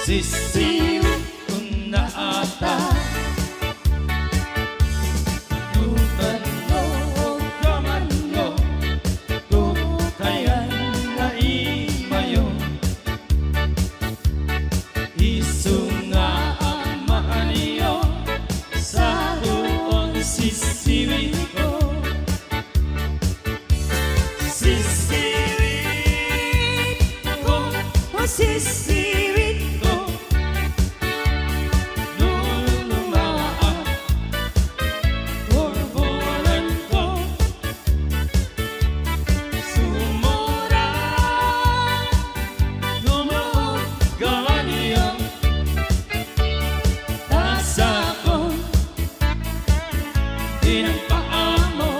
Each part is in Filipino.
sisiw na ata. Tutan mo o kaman mo, tukayan na imayo. Isu nga ang mahaniyo, sa tuon sisiwin ko. Sisiwin ko, o sisiwin ko. Nung lumaan, borboran ko. Sumura, lumuog ganiyo. Tasa ko, pinagpaamo.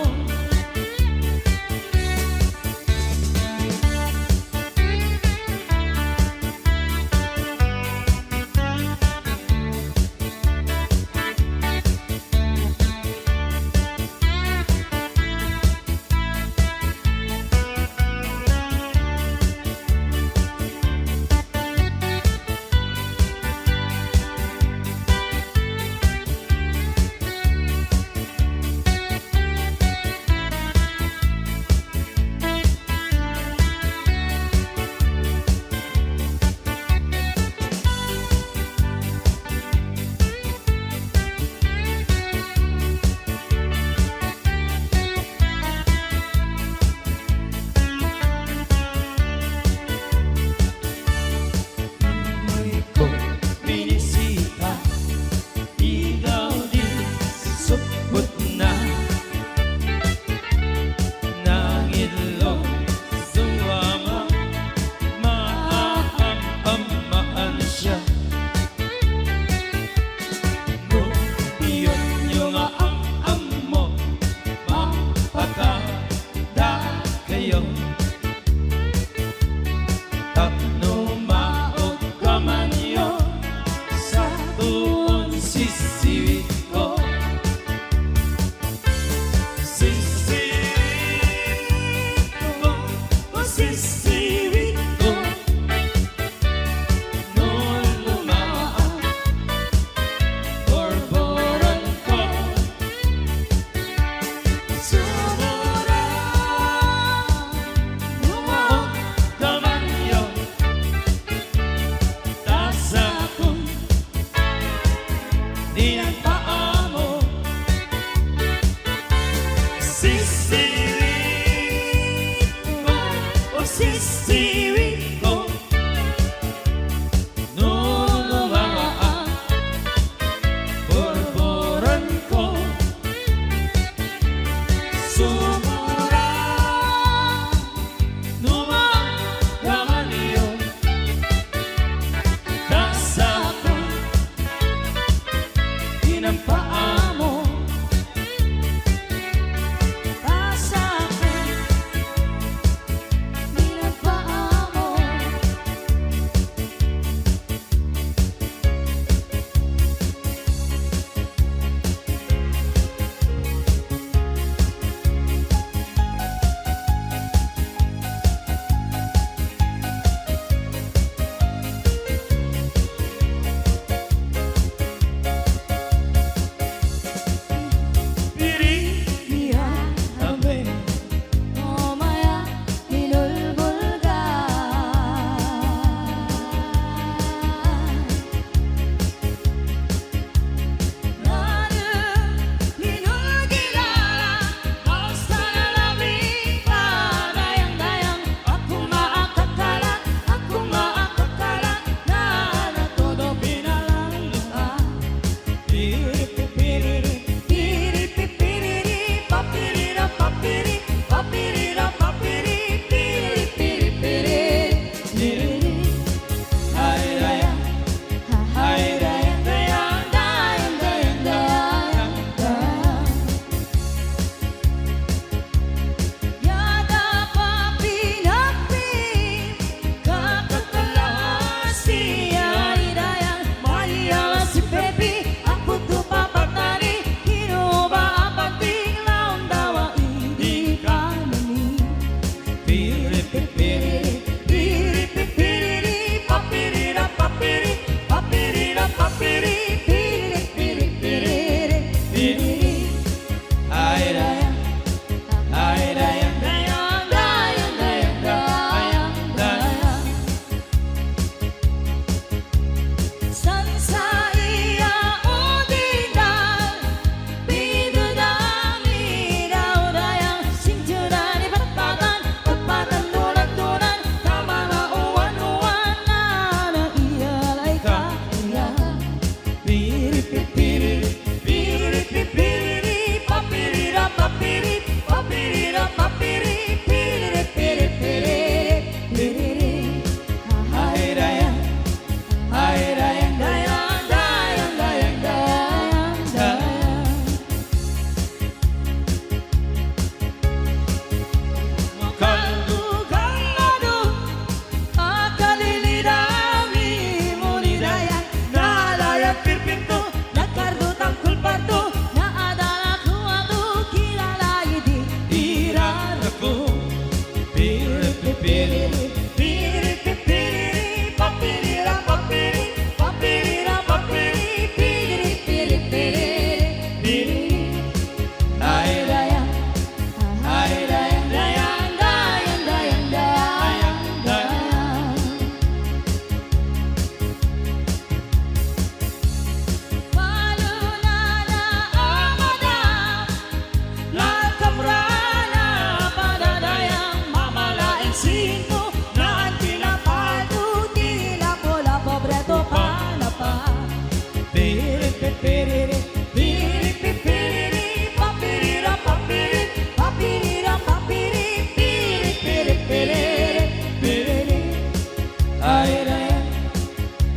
Ay dayang,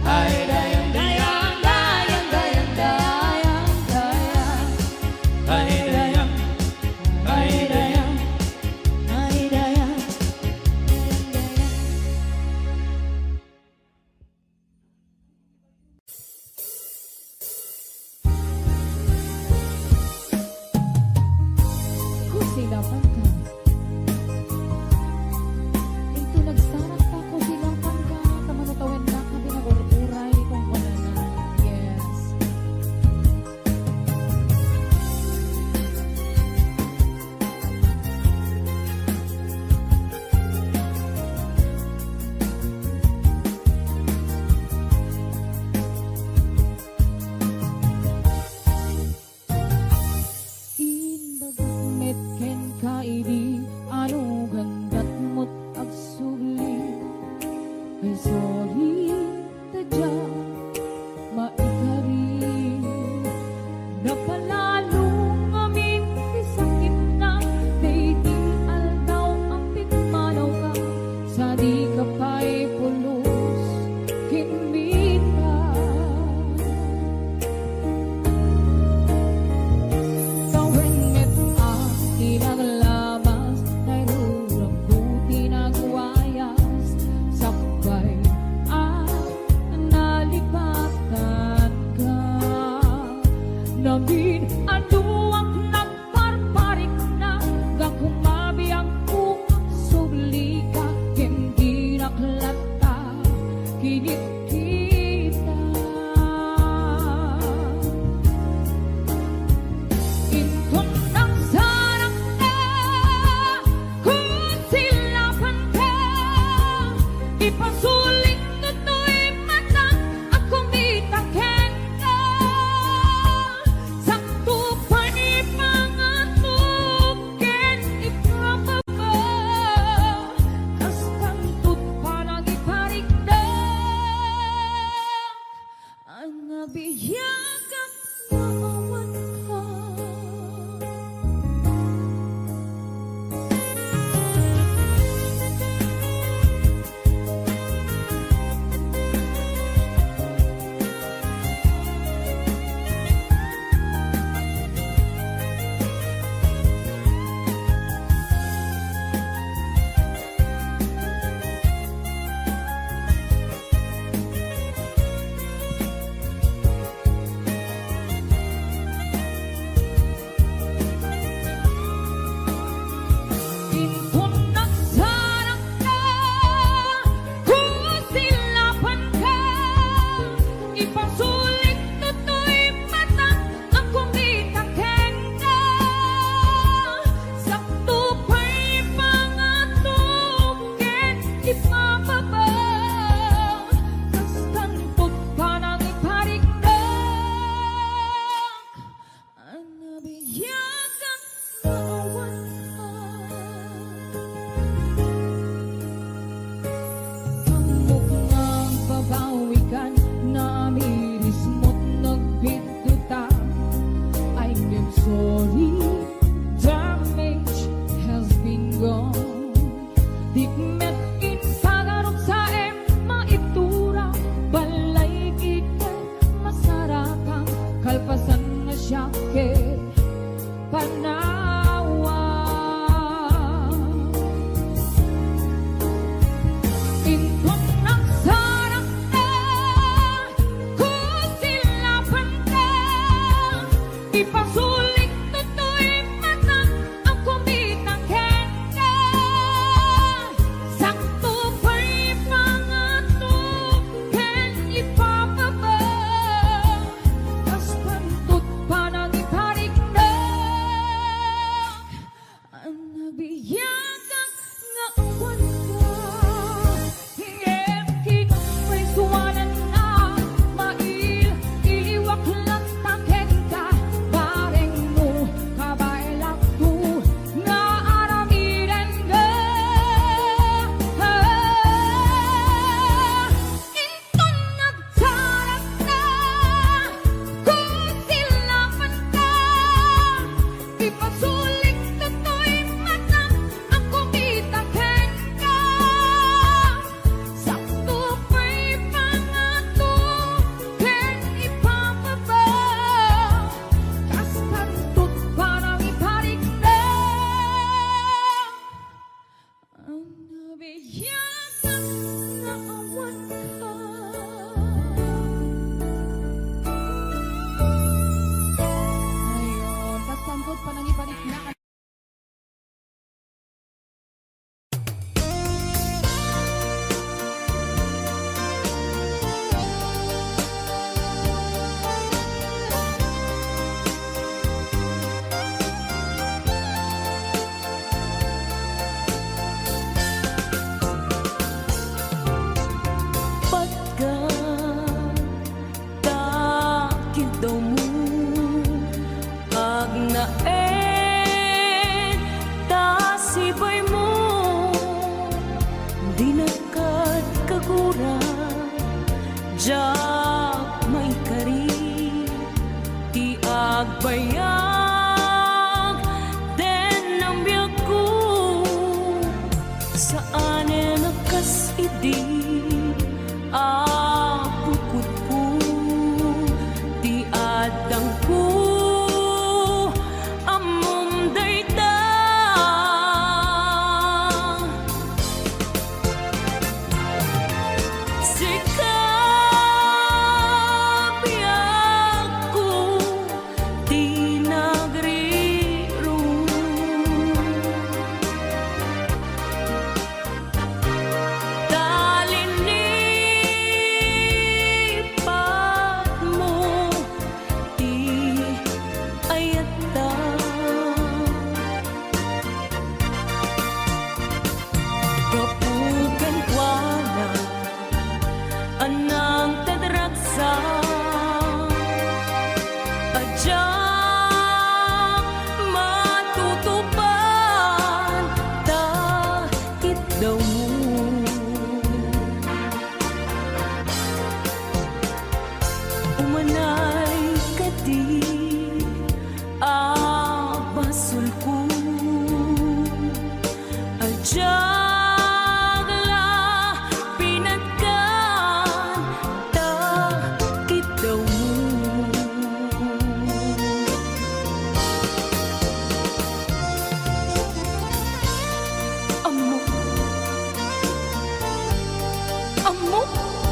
ay dayang, dayang, dayang, dayang, dayang, dayang. Ay dayang, ay dayang, Ay dayang, kusilapan ka. Ito nagsarak pa kusilapan ka. Tamanatawin na ka binagururay kung wala na. Yes. Inbagamit ken kaidi anu gandat mo't agsuli ay sorry tadya maikari napalalong amin isakit na baby aldaw ang pitmanaw ka sa di ka pa'y pulos kinmita. Tawengit ang tinaglabas, nairurang buti nagwayas, sakbay at nalipatan ka. Namin anuang nagparparik na, gakumabi ang kung subli ka, hindi naklata, kinit kita. Intong ng sarang ka, kusilapan ka, ipasulit nuto'y matang at kumitaken ka. Sakto pa ni pangatukin ipababa, kastang tut parang iparigda. Adyak may kari ti agbayag den ang biyak ko saan nakas idi apukot ko ti adang ko amom dayta anang tadragsa adyak matutupan takit daw mo umanay kadi abasul ko adyak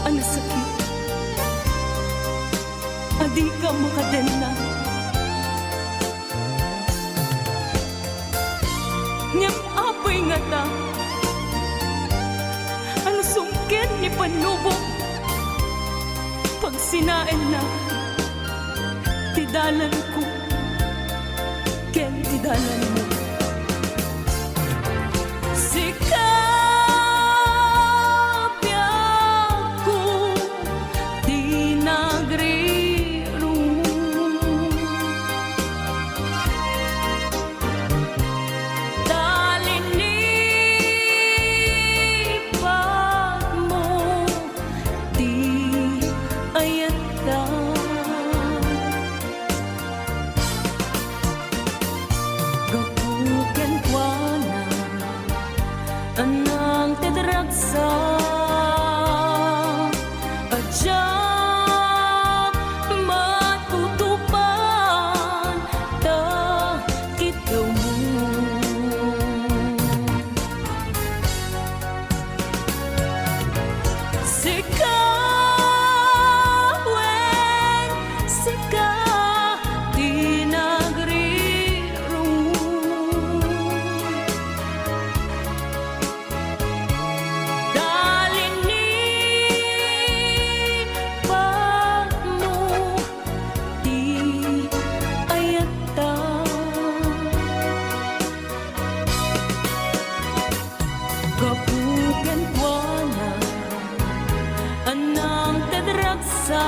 ang sakit adi ka makadena ngem apay nga ta ang sungkit ni panubo pag sinain na tidalan ko ken tidalan mo anang tedragsa adyak matutupan takit daw mo sikawen sika kapukan kuana anang tadragsa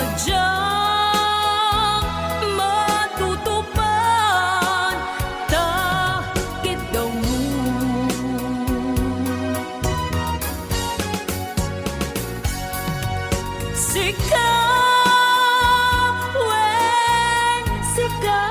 adyak matutupan takit daw mo sikawen sika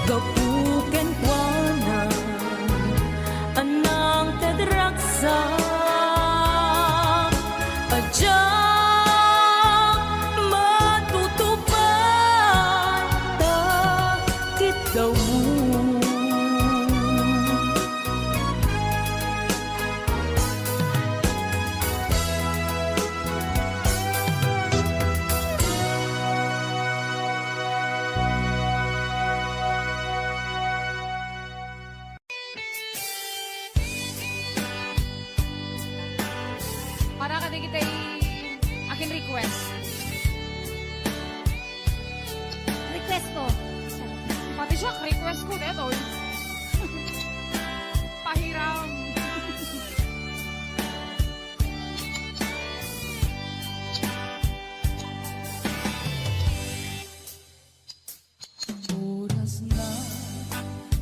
kapukan kuana anang tadragsa adyak matutupan takit daw mo para ka kita akin request. Request ko. Pati siya request request ko dito. Pahiram. Oras na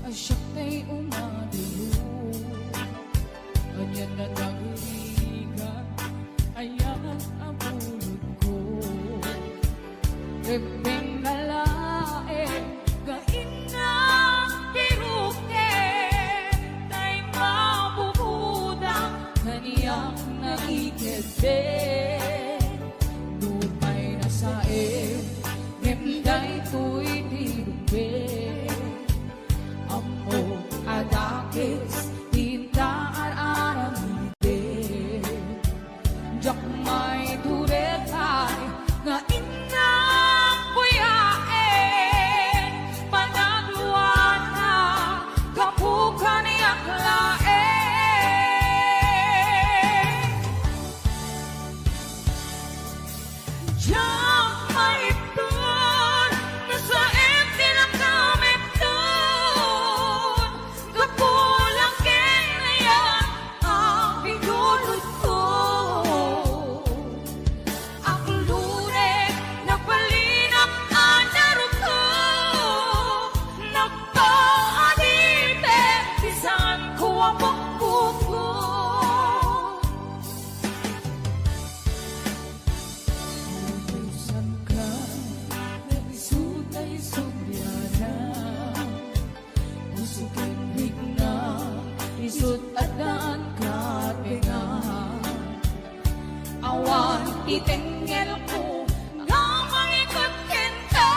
ay siya kay umadiyo. Ganyan na naghihigan, ayan ang ulod ko. Iping nalae, gain na piruke, tay mabubudang kaniyang nakikete. Lupay na sae, ngimday to'y dirumbe. Amo adakis, tintaan aramide. Jak may turetay, nga inang buyae. Panagluan na, kapukan niyak lae. Jak may ipon, nasa empty lang kami doon. Kapulang kinayan ang pinulot ko. Ang lune, nagpalinap ang naruto. Nagpaadite, bisan ko ang pagpupo. Utusan ka, nagisod ay subyana. Usukin higna, isut at daan ka tinga. Awan itengel ko, nga mangikot kinta.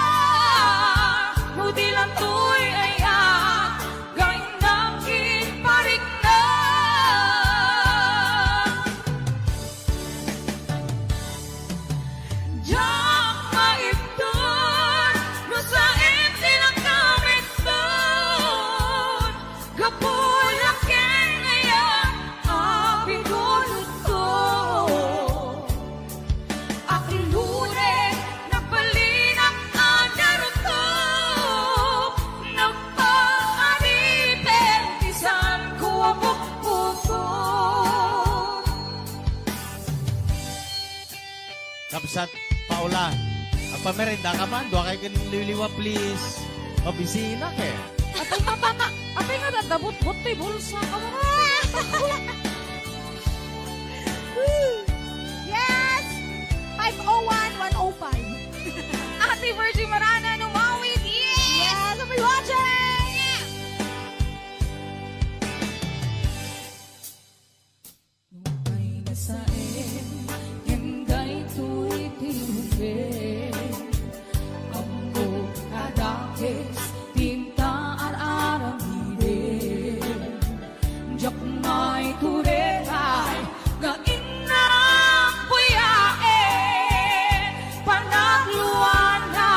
Nudi lang to'y ayan, gain ng kinparik na. Jak maipton, nasa empty lang kami doon. Gapulak ngayon ang pinulot ko. Ang lune, nagpalinap ang naruto. Nagpaanite, isan ko ang pagpupo. Kapsat, Paula, ang pamerenda ka man, doon kayo ganing liliwa, please. Mabisina ke. Atay matana, atay nga dadabot-bot tay bulsa ka mo. Yes! 501-105. Ate Virgie Marana, numawid. Yes! Yes, I'll be watching! Lupay na sae, himday to'y tinube. Amo adakis, tintaan aramide. Jak may turetay, nga inang buyae. Panagluan na,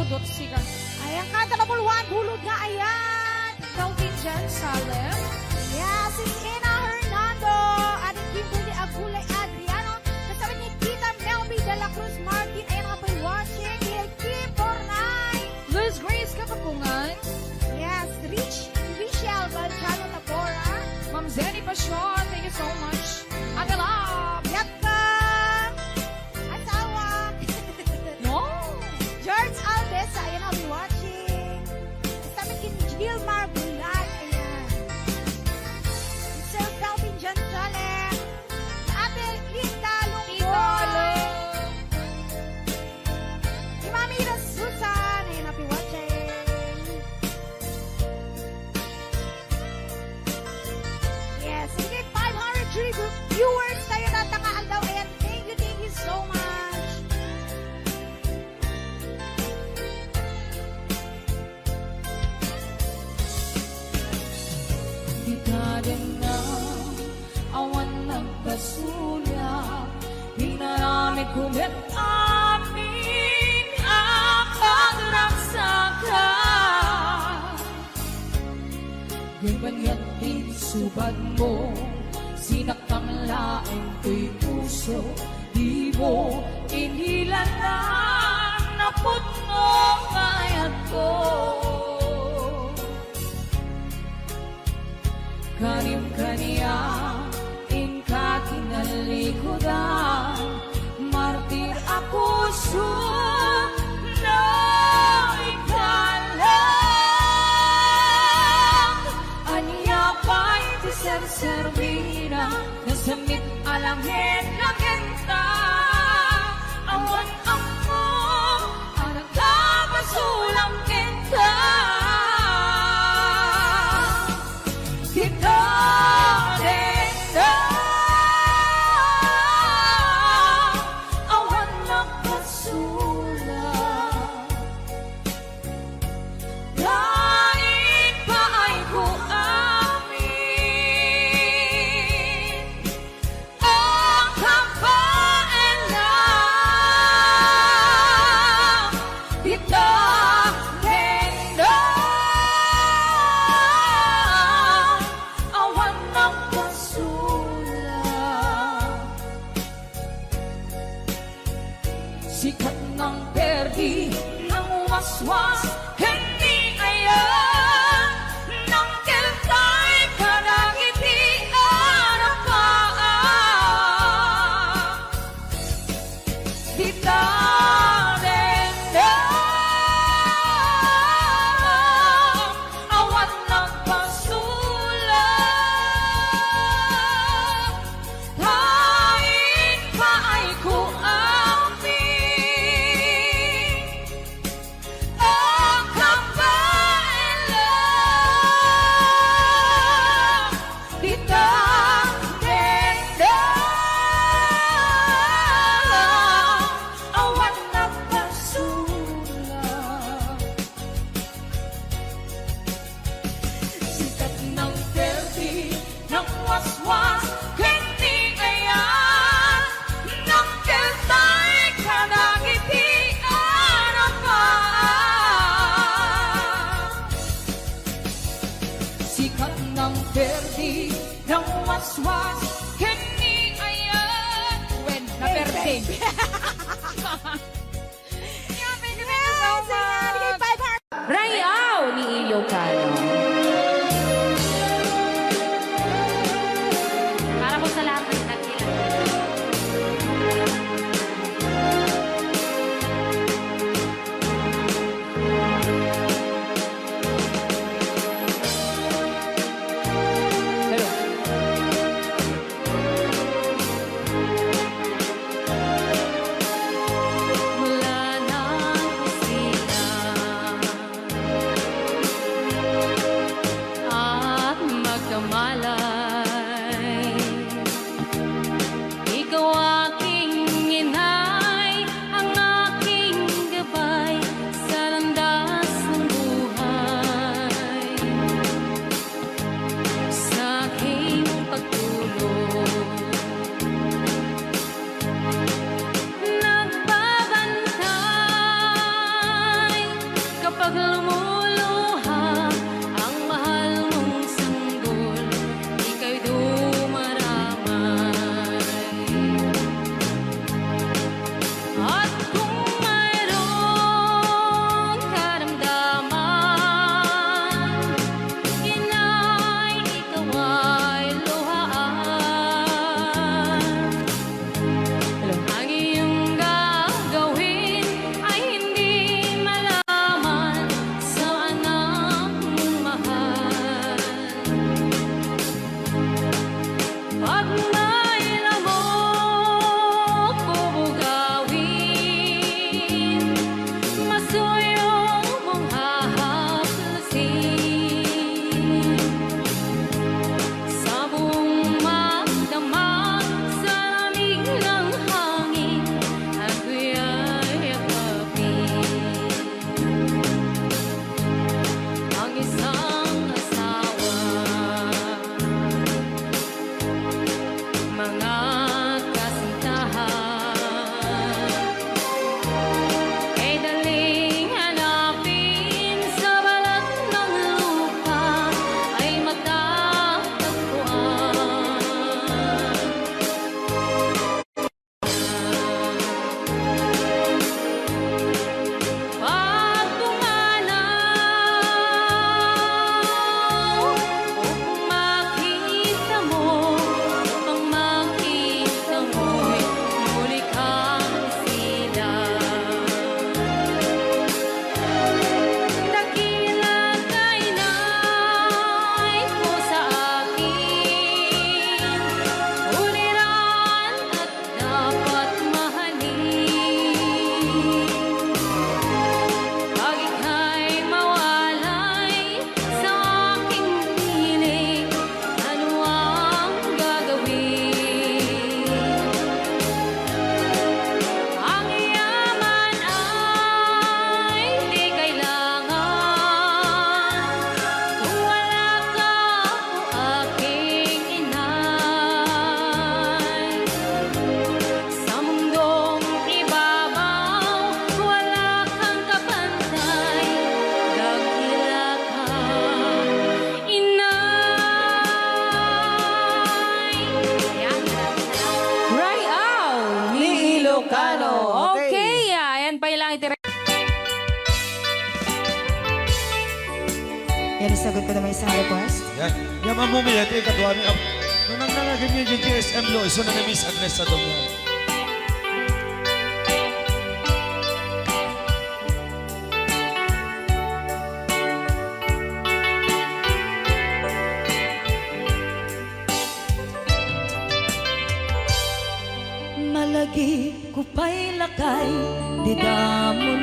Sagot siya. Ayan ka, talabulwan, hulog nga, ayan. Calvin Jan Salem. Yeah, si Ina Hernando, Adik Kimberly Agulay Adriano, kasama ni Tita Melby de la Cruz Martin, ayan nga po'y watching, Lil Kim Bornay. Liz Grace Kapapungan. Yes, Richelle Valcano Tabora. Ma'am Zenny Pasyon. Thank you so much. Ate Love. Yatka! Asawa! No. George Alves, ayan I'll be watching. Kasama ni Gilmar Bulan, ayan. Sir Calvin John Salem. Ate Linda Lungboy. Si Mami Ira Susan, ayan I'll be watching. Yes, sige, 500 viewers tayo natangaan daw. Ayan, thank you so much. Di ka din na awan nagkasula. Di narami kumit amin ang pagragsakan. Ganyan din subad mo, sinakang laing ko'y puso. Di mo inilalang napot mo kayat ko. Kanim kaniya, inka kinalikodan, martir ako na ikalang. Anya pa'y tiser-servira, nasamit alangin lagenta. Awan ako, ang nagkapasulang kita. Kita din na awan nagkasulat. Lain pa ay ko amin ang kapailan. Kita din na awan nagkasulat. Sikat ng perdi ng waswas, hindi ayan ng kiltay kanangiti arakaan. Di tanin na awan nagpasulat. Hain pa ay ko amin ang kapailan. Di tanin na awan nagpasulat. Sikat ng perdi ng waswas, hindi ayan ng kiltay kanangiti arapan. Sikat ng perdi ng waswas, hindi ayan When na birthday. Yes, ayan, sige, 500. Rayaw ni Ilocano. Para po sa lahat ng nagkilala. Wala na sila. Yan, isagot ko naman isang request. Yan. Yaman mo mi, ito yung katuwa mi. Nung nanganagin niyo yung GSM lo, iso na Miss Agnes sa doon. Malagi ko pa'y lakay, di da mo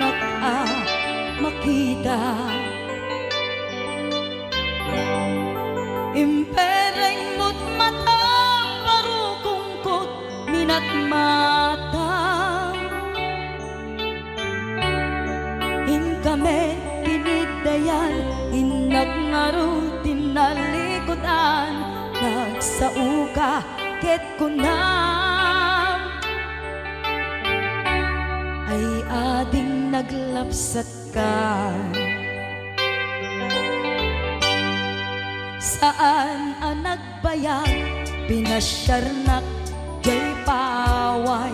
makita. Impereng mo't mata, parukungkot, minat mata. In kami tinidayan, inagnaro tinalikodan, nagsauka ket kunam. Ay ading naglapsat ka. Saan ang nagbayag, pinasyarnak jay paway.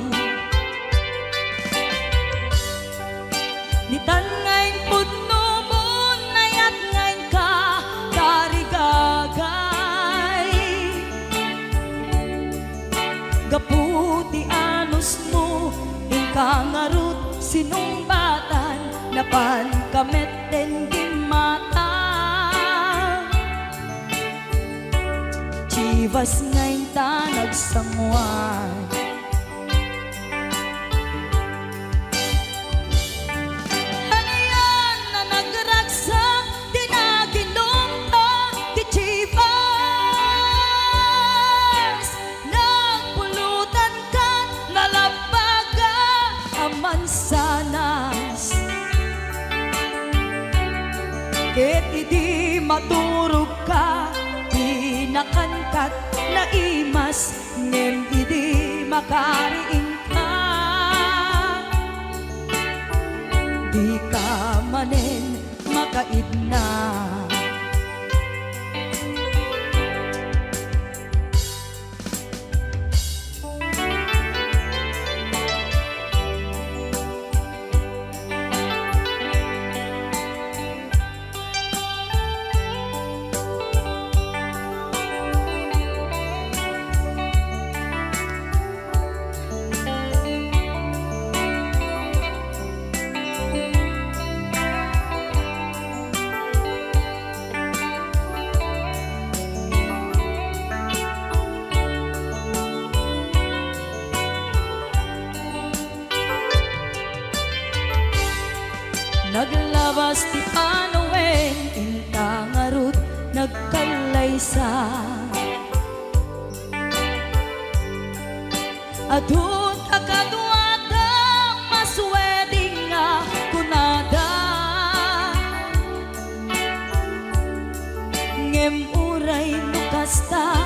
Nitan ngayon pudno mo, nayat ngayon ka, tarigagay. Gaputi anos mo, inkangarut sinumbatan, napan kameten gimata. Chivas ngayon ta nagsangwan. Ano yan na nagragsak, di na ginumpa, di Chivas. Nagpulutan ka, nalabaga, aman sanas. Ket idi maturog ka, nakankat na imas, ngem idi makariing ka. Di ka manen makaidna. Naglabas ti panawen, intangarut nagkalaysa. Adun akadwada, masweding nga kunada. Ngem uray nukasta,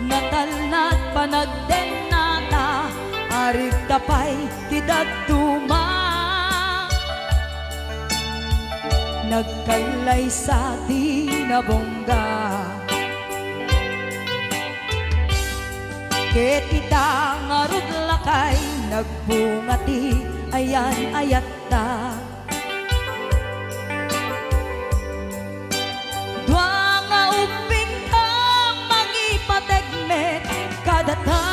natalnat panagdenata, arig tapay tidagduma. Nagkalay sa tinabongga. Ket itangarod lakay, nagbungati ayan ayatta. Dua nga uping ka, mangipategmet kadata.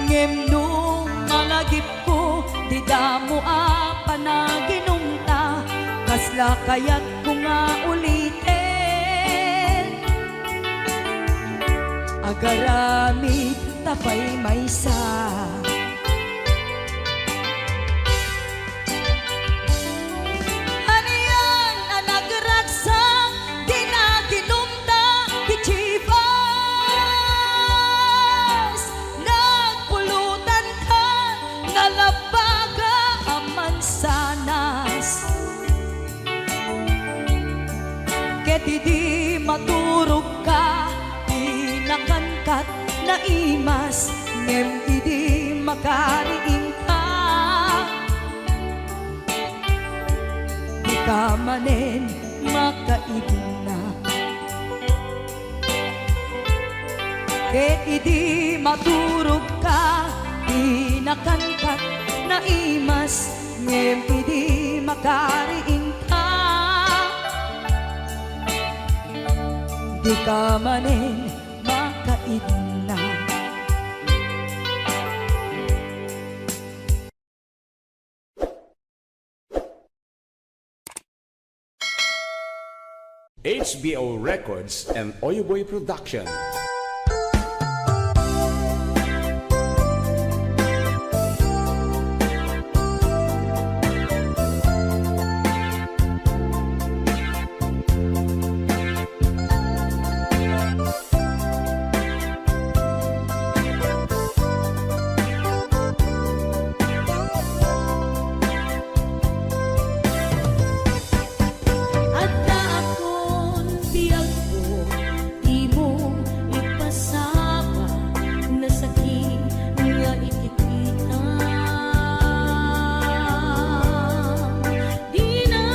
Ngem nung malagip ko, di damo panaginumta, kasla kaya't ko nga ulitin. Agaramid tapay maysa. Ano yan ang nagragsak, di na ginumta, di Chivas. Nagpulutan ka, nalabaga, aman sanas. Ket idi maturog ka, di nakangkat na imas, ngem idi makariing ka. Di ka manen makaidna. Ket idi maturog ka, di nakangkat na imas, ngem idi makariin ka, di ka manin makaidna. HBO Records and Oyoboy Production. Adda akon biyag ko, di mo ipasaba na sakit nga itikita. Di na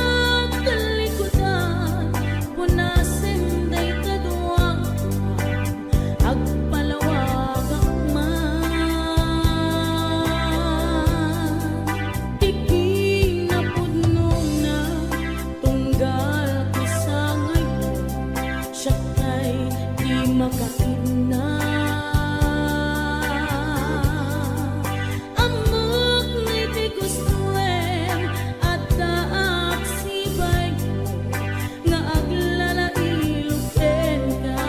kalikutan, punasin day kaduwang agpalawag akman. Iki na pudnong na tunggal ko sa ngayon, siya kay di makaina. Amok na'y di gustuin at daak sibay ko nga aglalailukin ka.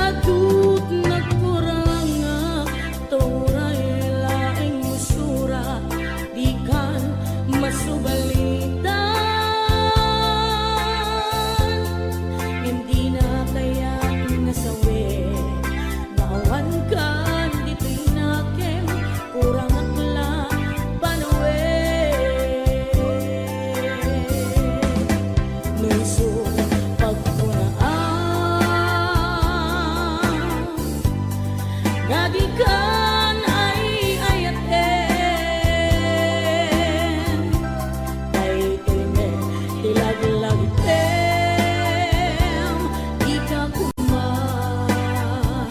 Adut nagkurang nga turay laing musura, di kan masubalitan. Hindi na kaya nasawi, maawan kan dito'y nakem, kurang akla panawe. Nuso pagpunaan, gadikan ay ayaten, kay ilme tilaglagitem, di ka kuman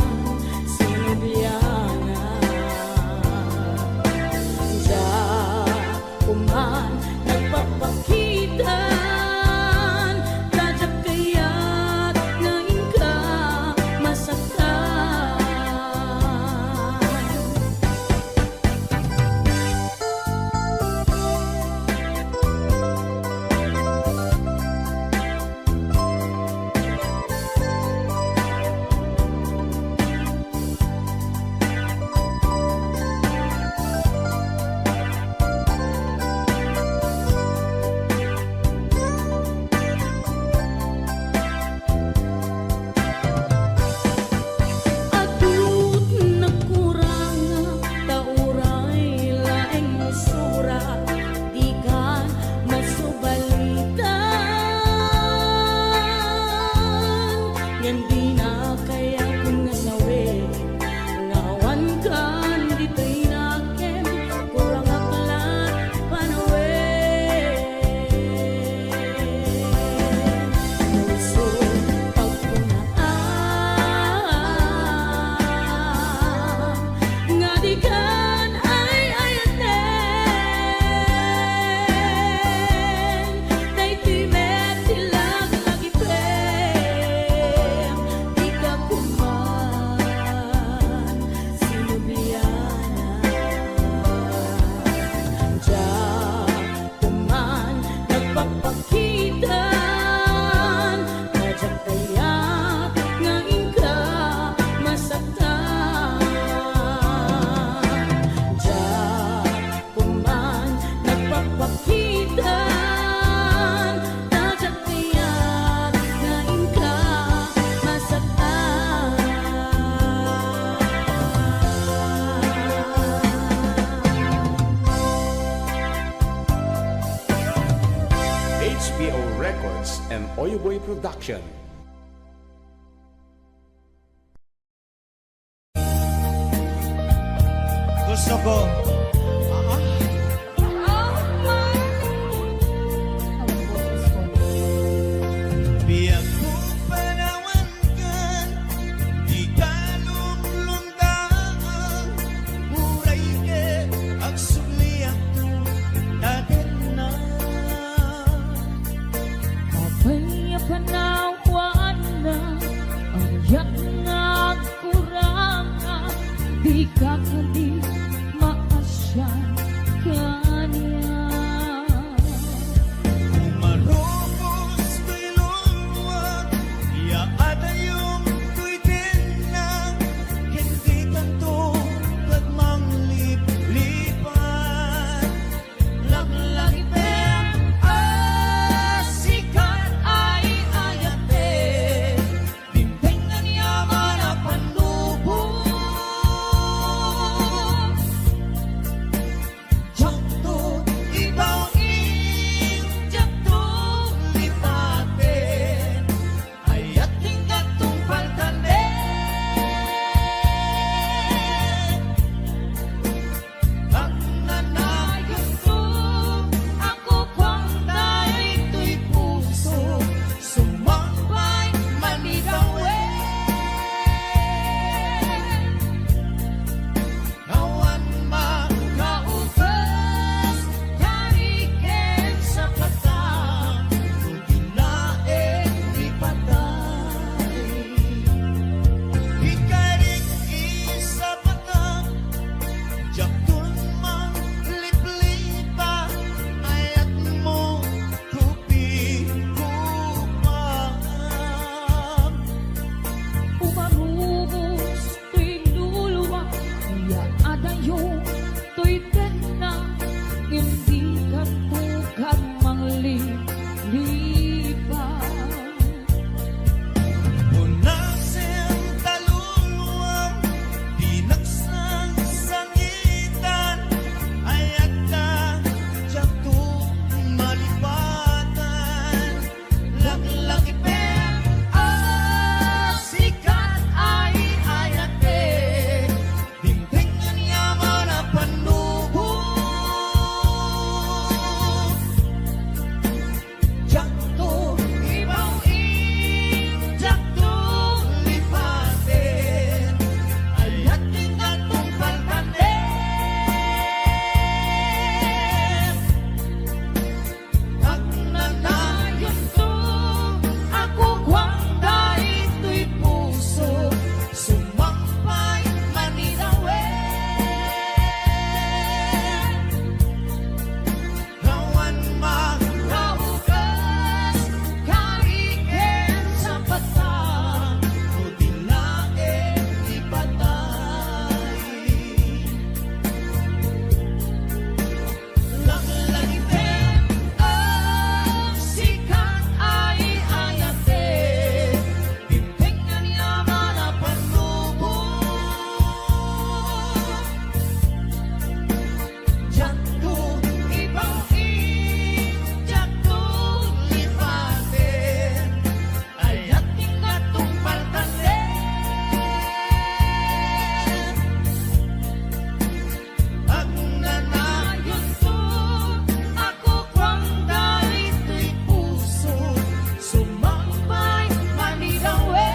sinubyana. Diya kuman nagpapakitan, kadyak kaya't ngayon ka masaktan. Adut nagkurang tauray laing musura, di kan masubalitan. Yan di na kaya kung nasawi, ngawan kan dito'y nakem, kurang aklat panawe. Nuso pagpunaan, nga di kan ay ayaten, kay timek tilaglag ipem, di ka kuman sinubyana. Diya kuman nagpapakitan, kadyak kaya't ngayon ka masaktan. Diya kuman nagpapakitan, kadyak kaya't ngayon ka masaktan. HBO Records and Oyoboy Production. Gusto ko. Biyag ko panawangan, di ka lumlundaan, muray ke ang sulian. To'y na hindi ka tugad manglilipan. Punasin taluluwang pinagsang sangitan ayat ka tiyak malipatan laklaki pen sikat ay ayate bintingan yaman na panubo tiyak to ibaw tiyak to lipatin ayat tingkat mong palpatin at nanayon to ako kwanda ito'y puso sumampay manilawin kawan magkaugas kariken sa patang kutilain ipatay laklagitin ang sikat ay ayate bintingan yaman na panubo Jatuh ibaw jatuh lipatin ayat tingkat tumpal Ang nanayon to ako kwanda ito'y puso sumampay manilawin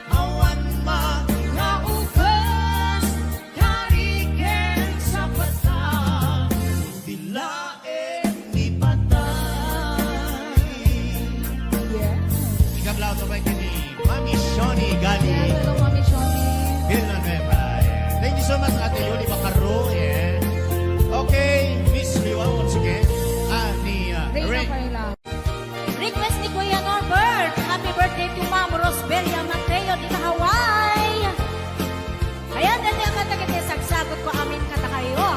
awan magkaugas kariken sa patang dilain ni patay Ikablaw to kay ni Mami Shoni Gali. Hello, Mami Shoni. Villanueva. Thank you so much, Ate Yuli Bacaro. Okay, Miss Liwa once again. Ni Reyna Ray. Carla. Request ni Kuya Norbert. Happy birthday to Ma'am Rosbelia Mateo di Hawaii. Ayan, dati ang kata-kata sagsagot ko amin kata kayo.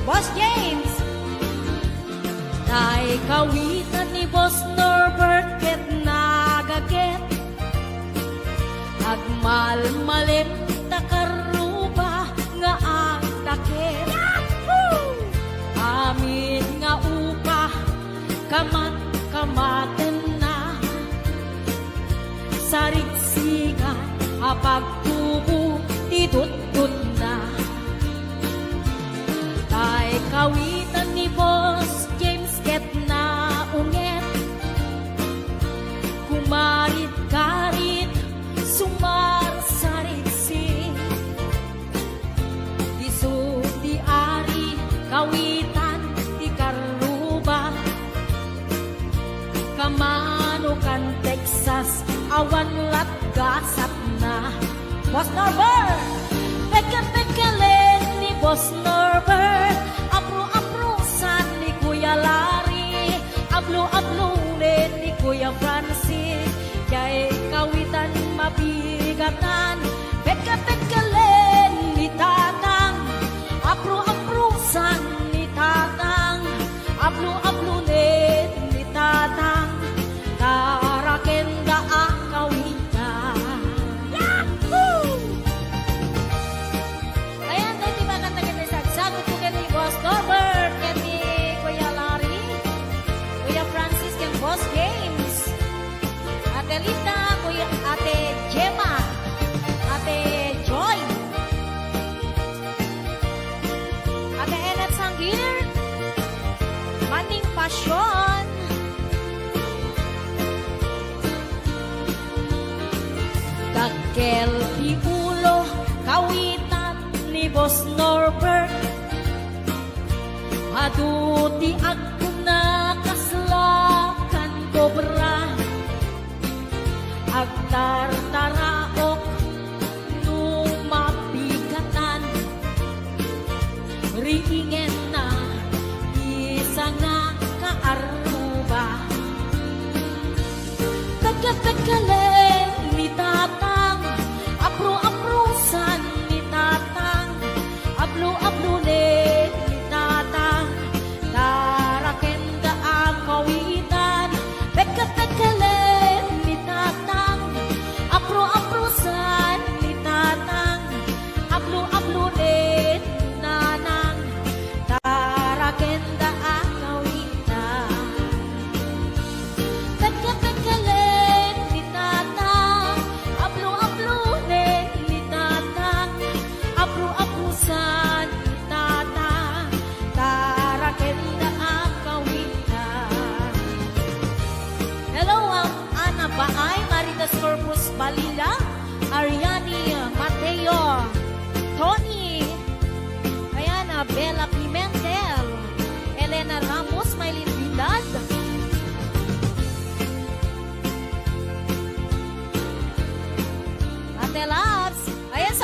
Boss James. Tay kawitan ni Boss Norbert ket nagaget agmalmalem takaruba nga ang takit amin nga upa kamaten na sarigsigan apagtubo tidutut na tay kawitan ni Boss James ket na unget kumarit-karit sumar sariksi disu di ari kawitan di karuba kamanukan Texas awan latgasat na Boss Norbert peka-pekalen ni Boss Norbert apro-aprosan ni Kuya Larry ablo-ablunin ni Kuya Francis kay kawitan mabigatan peka-pekalen ni Tatang apro-aprosan ni Tatang ablo-ablunin ni Tatang taraken da ang kawitan Ayan, dati ba kata-kata sagsagot ko kay Boss Norbert, kay ni Kuya Larry, Kuya Francis, kay Boss James, Ate Rita, Ate Gemma, Ate Joy, Ate Enet Sangir, Maning Pasyon, Dagkel di ulo kawitan ni Boss Norbert aduti ako na kaslakan kobra agtartaraok numapigatan riingen na isa nga kaaruba pagkapagkalen ni Tatang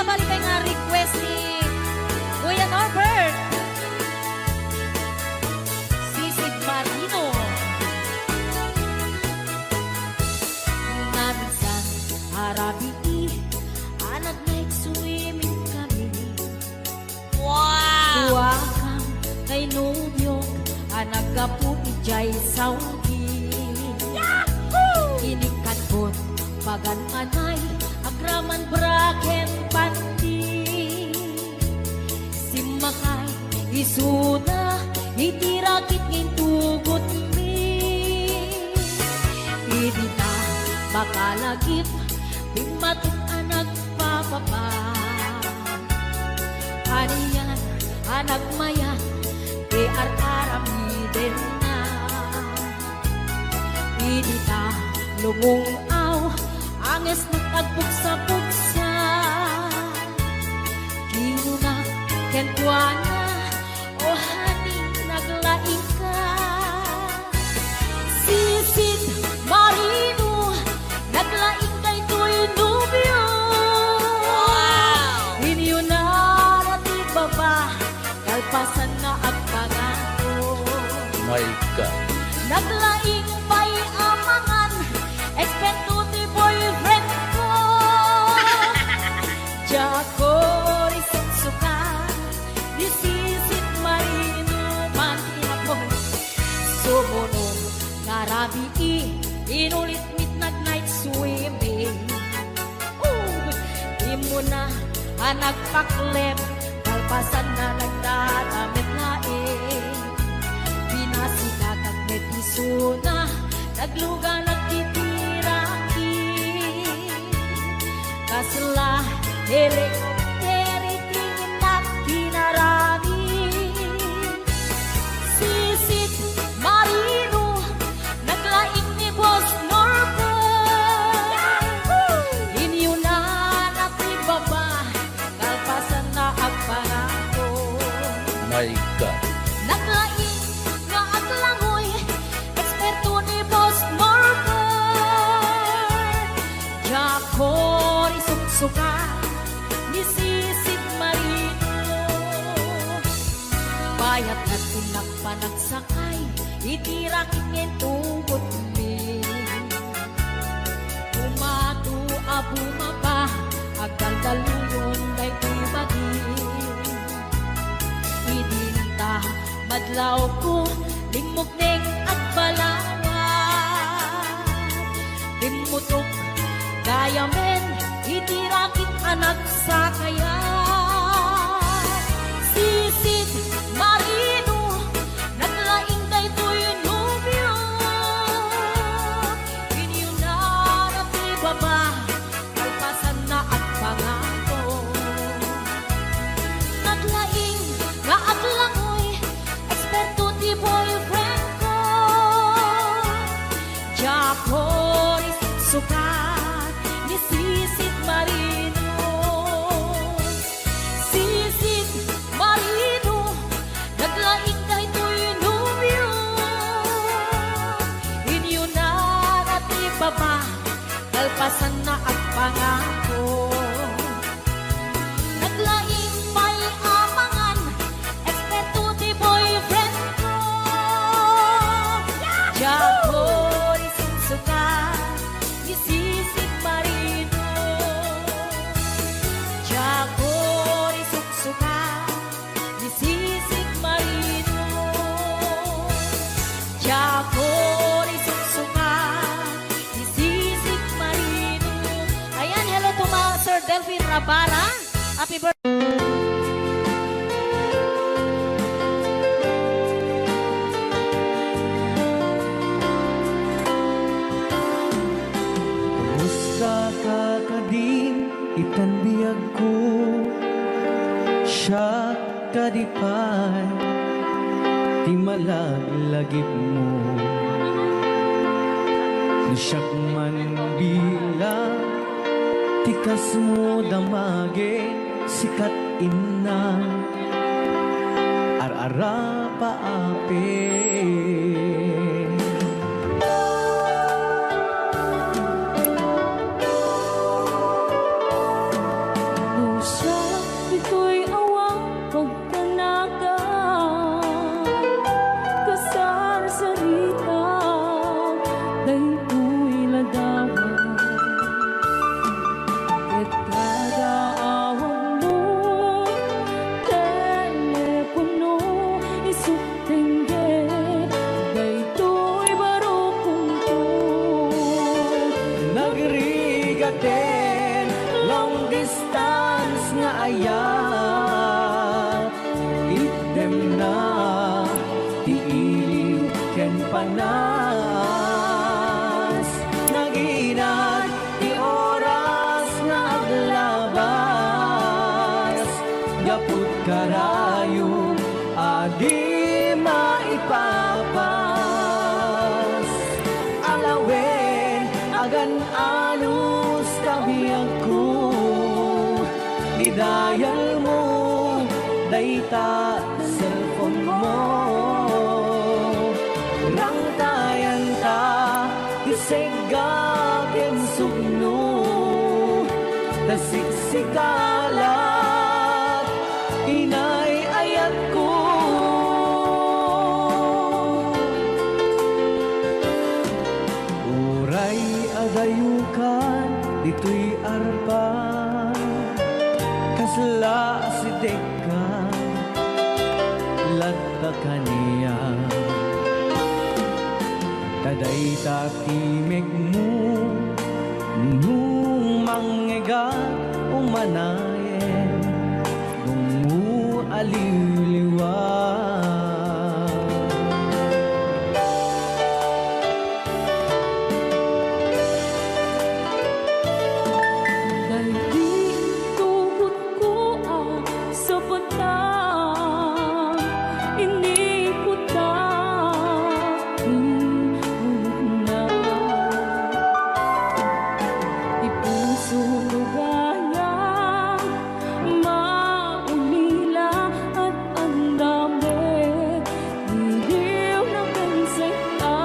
balik nga request ni Kuya Norbert. Sisig Marino. Naminsan, harabi anak night swimming kami. Wow! Suwakang kay Nubyo, anak kapu ijay Saudi. Inikat ko, pagan anay, akraman braken pandi. Simakay, isuna, itirakit ngintugot mi. Idita, bakalagip, bimatok anak papapa. Aniyan, anak maya, arami din na. Idita, lumungaw, anges nagtagpuksa-puksa. Kinunak, kentwana, o haning naglaing ka. Sisid Marino, naglaing kay Toy Nubio. Inyo na nati baba, kalpasan na ang pangako. My God. Naglaing pa'y amangan, eksperto ti boyfriend ko. Jako risuksuka, disisit Marino mantinapon. Sumunong ngarabi inulit midnight night swimming. Imo na anak paklem, kalpasan na nagdadamit laing. Pinasikat at metisuna, nagluga nagtitiraki. Kasla, helikopteri, tingin na kinarami. Sisit Marino, naglaing ni Boss Norbert. Inyo na natibaba, kalpasan na ang pangako. My God. Naglaing nga aglangoy, eksperto ni Boss Norbert. Jako risuksuka, ni Sisig Marino. Bayat na tinagpanagsakay, itirakit ngayon tugot mi. Umatu abumaba, agdaldaluyong kay ibagin. Idinta, madlaw ko, limog neng agbalawa. Limutok, kaya men, itirakit anak sa kaya. Sisid Marino, naglaing kay Toy Nubio. Inyo na natibaba, kalpasan na at pangako. Naglaing nga aglangoy, eksperto ti boyfriend ko. Jako risuksukat, ni Sisid Marino. Sisid Marino, naglaing kay Toy Nubio. Inyo na natibaba, kalpasan na ang pangako. Naglaing may amangan, eksperto ti boyfriend ko. Jako risuksukat, ni Sisig Marino. Jako risuksukat, ni Sisig Marino. Jako risuksukat, ni Sisig Marino. Ayan, hello to mga Sir Delphine Rabara. Happy birthday. Kumusta ka kadin itanbiyag ko siya kadipay ti malaglagip mo siyak man bilang tikas mo damage sikat inna ar-ara paape. Lusa ayat Idem na tiiliw ken panas Naginat ti oras nga aglabas Gaput karayo adi maipapas Alawen agan anus kabiyang ko Didayal mo dayta cellphone mo Rangtayan ta isega ken sugno Tasiksikalat inay ayat ko Uray agayukan dito'y arpa Kasla si Deka Lagta kaniya Taday tatimig mo Nung mangega umanayen Nung aliliwan Dahil tubod ko ang sapatang iniputang na Ipuso gayang maunila at ang dami Diliw na benseta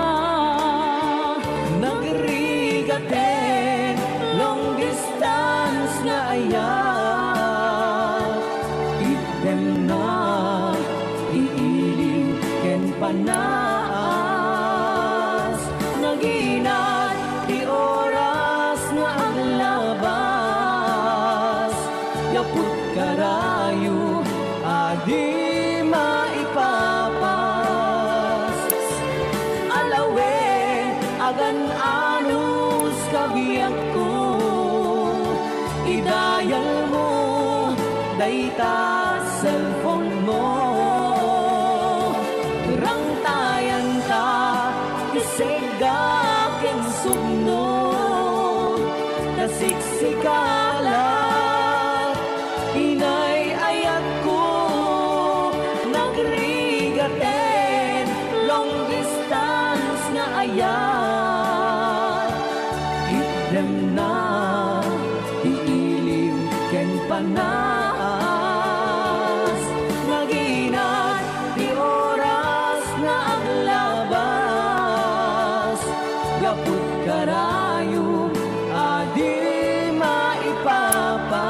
Nagrigaten long distance nga ayat Item na iiliw ken panas Naginat di oras nga aglabas Yaput karayo adi maipapas Alawen agan anus kabiyang ko Idayal mo dayta cellphone mo Rangtayan ta isega ken sugno Tasiksikalat inay ayat ko Nagrigaten long distance nga ayat Idem na iiliw ken panas Naginat di oras nga aglabas Gaput karayo adi maipapas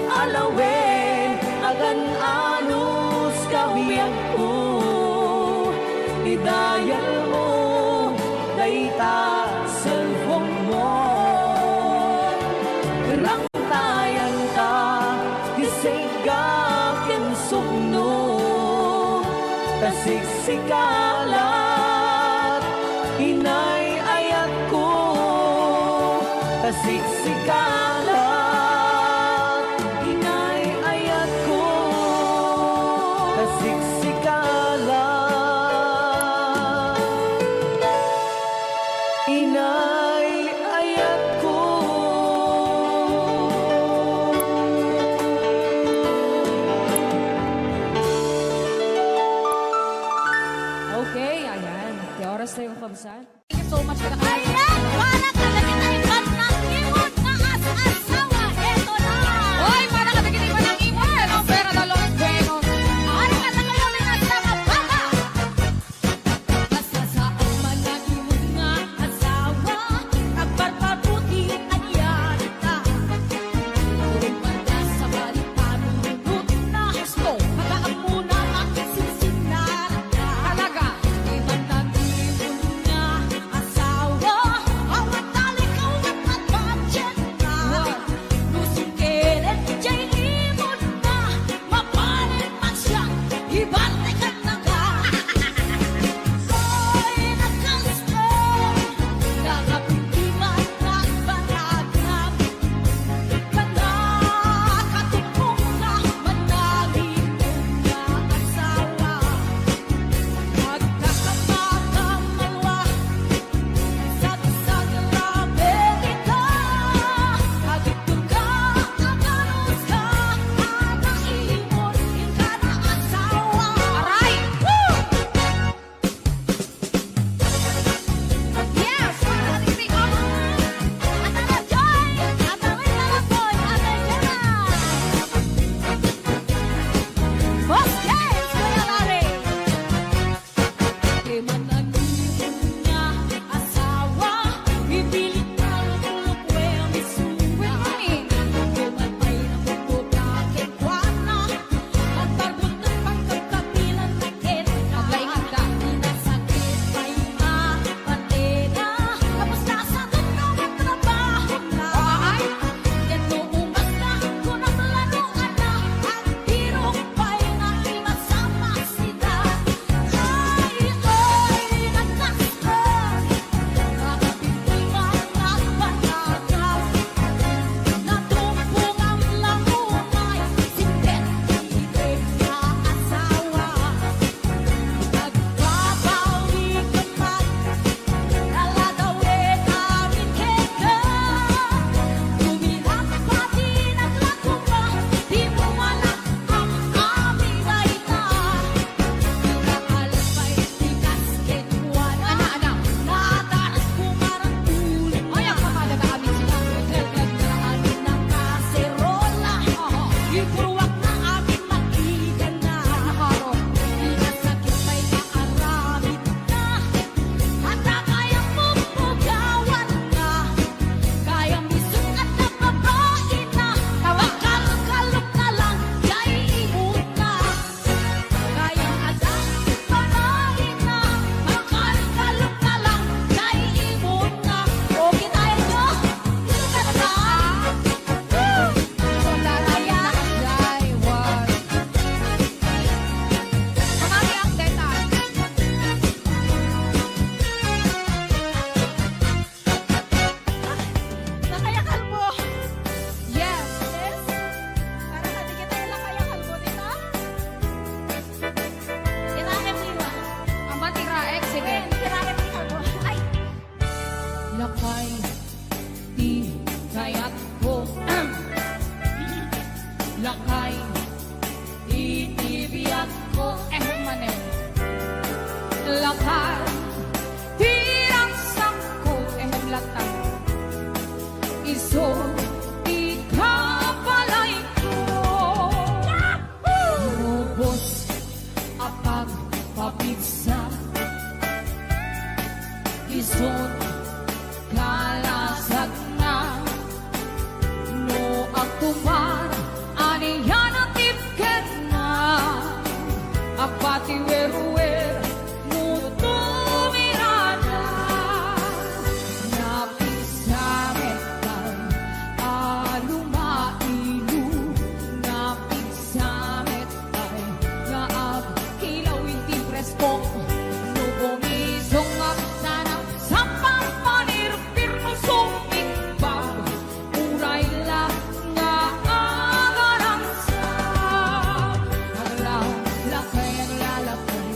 Alawen agan anus kabiyang ko Idayal mo dayta cellphone mo Rangtayan ta isega ken sugno Tasiksikalat inay ayat ko Tasiksikalat inay ayat ko Tasiksikalat inay ayat ko Okay, ayan. Di oras tayo kabsat. Thank you so much for the Ayan! Para talaga na iban ng kimot na as-asa! lakay, itibiyag ko, manen. Lakay, tirang sakko, latay. Iso, ikapalay ko. Rubos, apag, papitsa. Isot, kalasag na. No, ang tumar, aniyan at tipket na. Apati wer-wer, muto mirada. Napisamet kay alumailu. Napisamet kay naag kilaw iti presko. No bumisong at sana sa pampanirpir mo sumigbag. Uray lang nga agaransa. Aglalakay, aglalakay,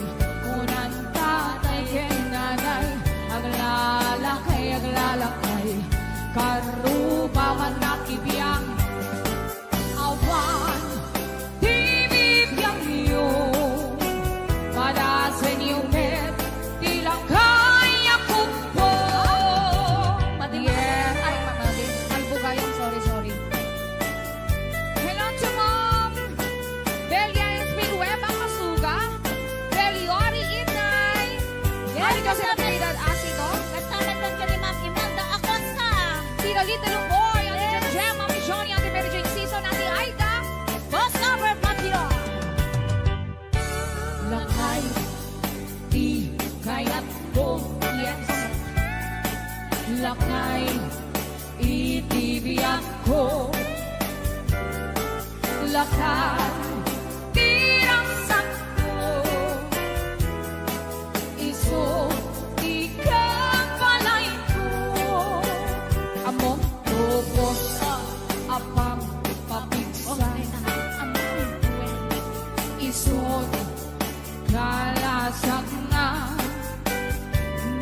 unang tatay kay nanay. Aglalakay, aglalakay, karubaman na kibiyang. Awan, di bibiyang iyo. Para sa inyong met, di lang kaya ko po. Yes. Ay, mamalis. Ay, bugayong, sorry. Hello to Mom. Belia Espigueba Masuga. Beliori Inay. Ay, kasi natalidad asito. Kasama doon ka ni Ma'am Imelda Acosta. Tito Little Boy. Ate Jem, Mami Johnny, Ate Mary Jane Season, Ate Aida. Boss Cover Patiro. Lakay, di kaya't ko, yes. Lakay, itibiyag ko. Lakay, tirang sakto. Iso, ikapalay ko. Among tubos, apang papiksa. Isod, kalasag na.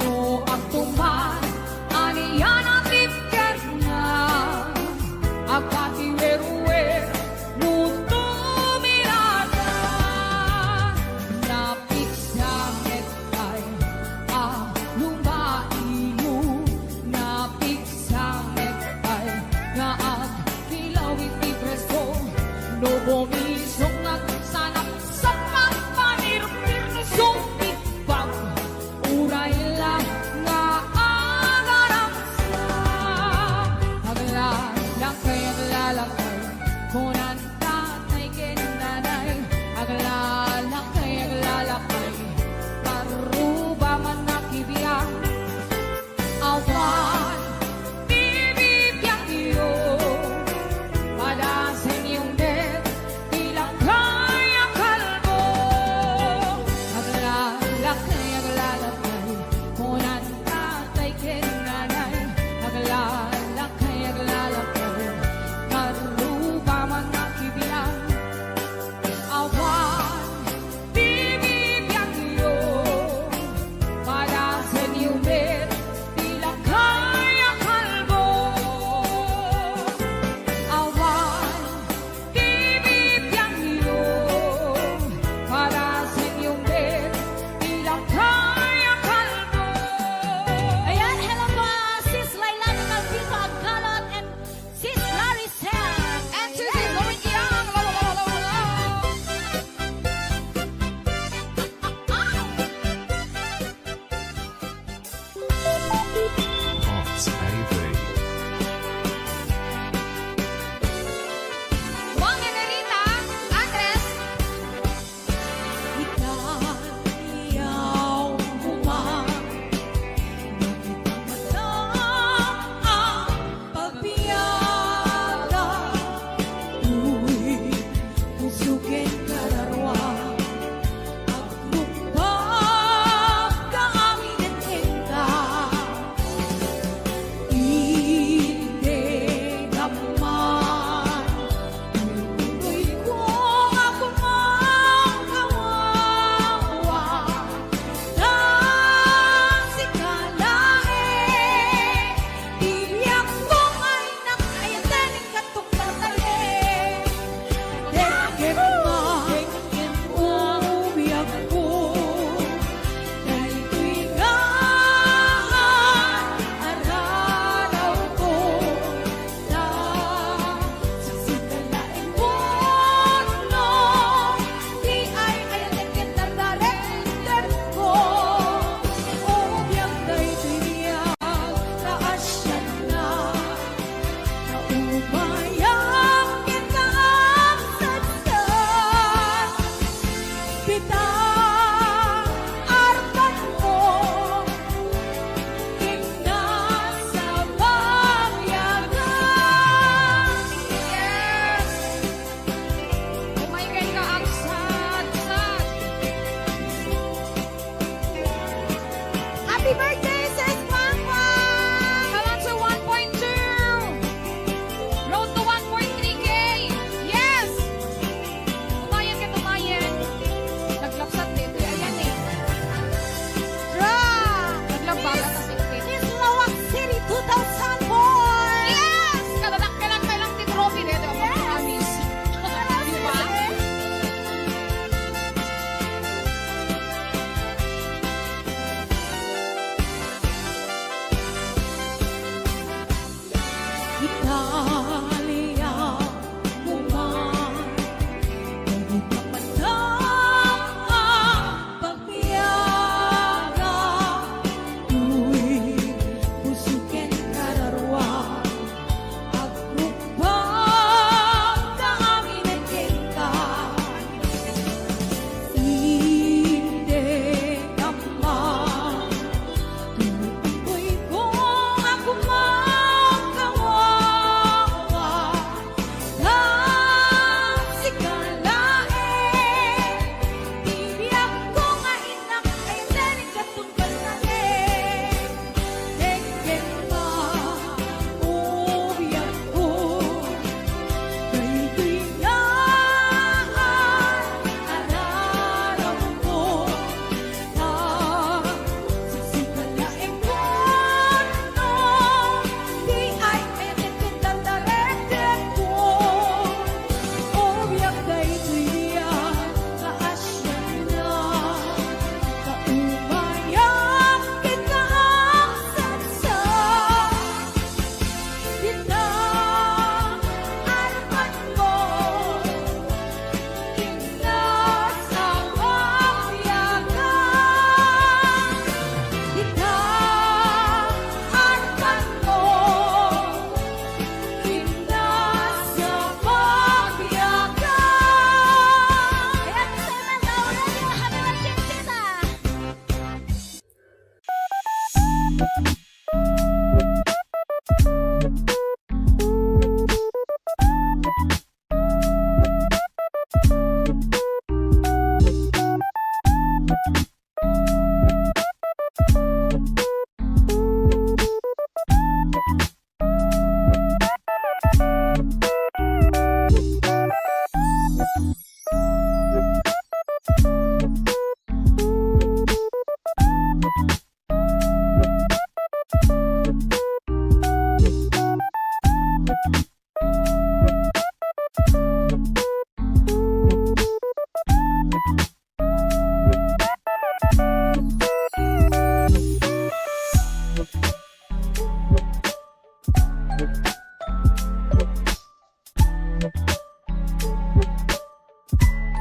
No, ang tuman, aniyan ang tipker na. Agpati wer-wer, muto mirada. Napiksamet kay lumailu. Napiksamet kay naag kilaw iti presko. No bumisong at sanap sa pampanirpir na sumigbag. Uray lang nga agaransa. Aglalakay, aglalakay, kunan tatay kinanay. Aglalakay, aglalakay, paruba man nakibiyang. Awan, bibibiyang iyo. Pada sa inyong net, di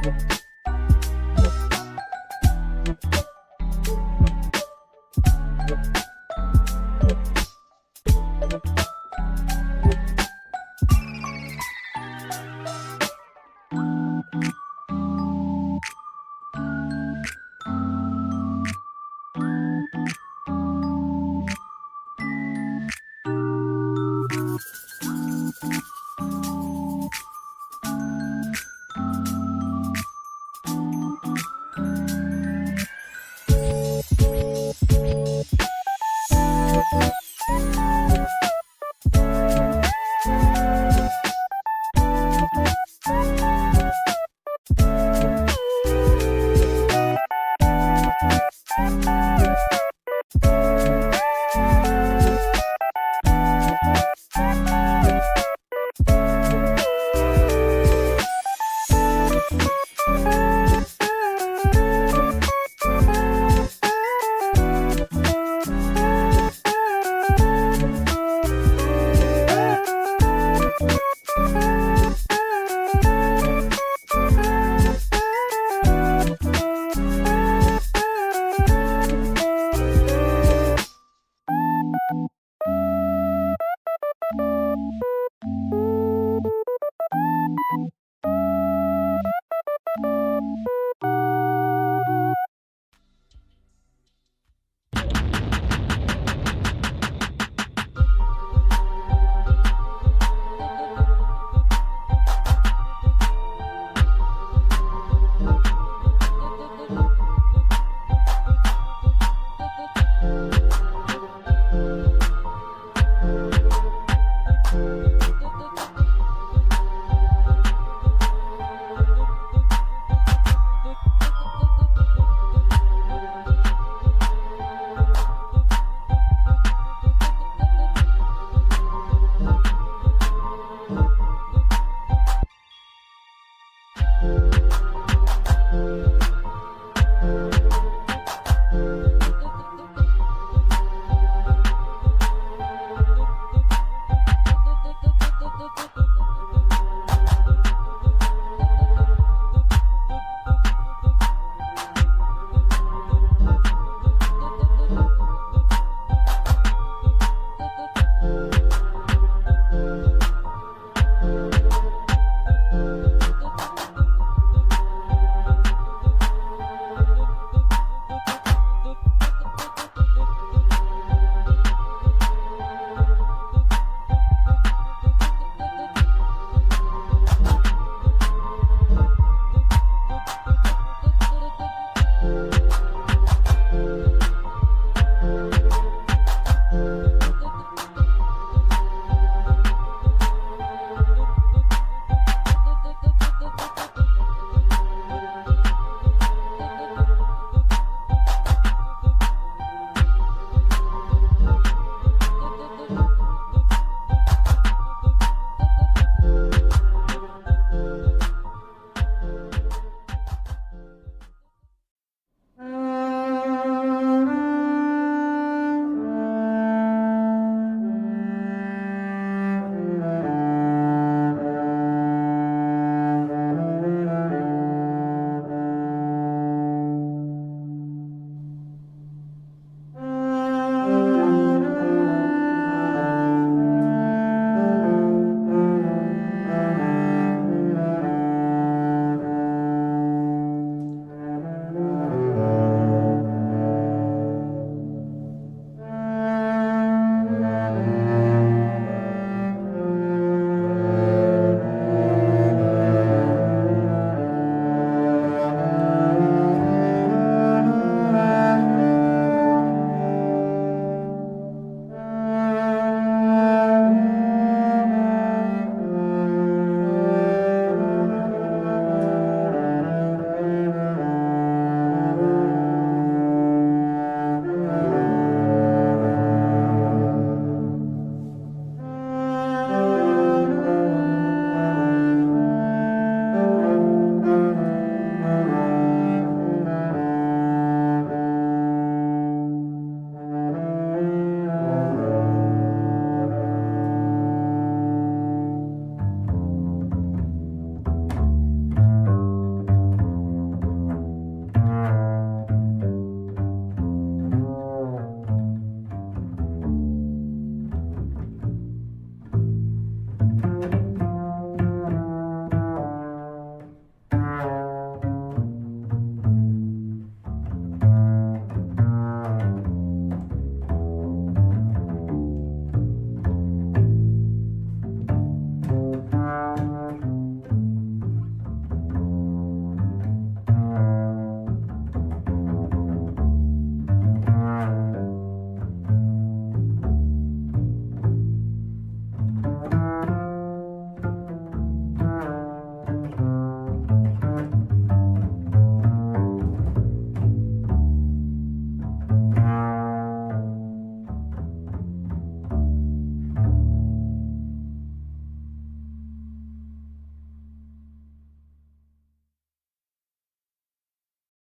Thank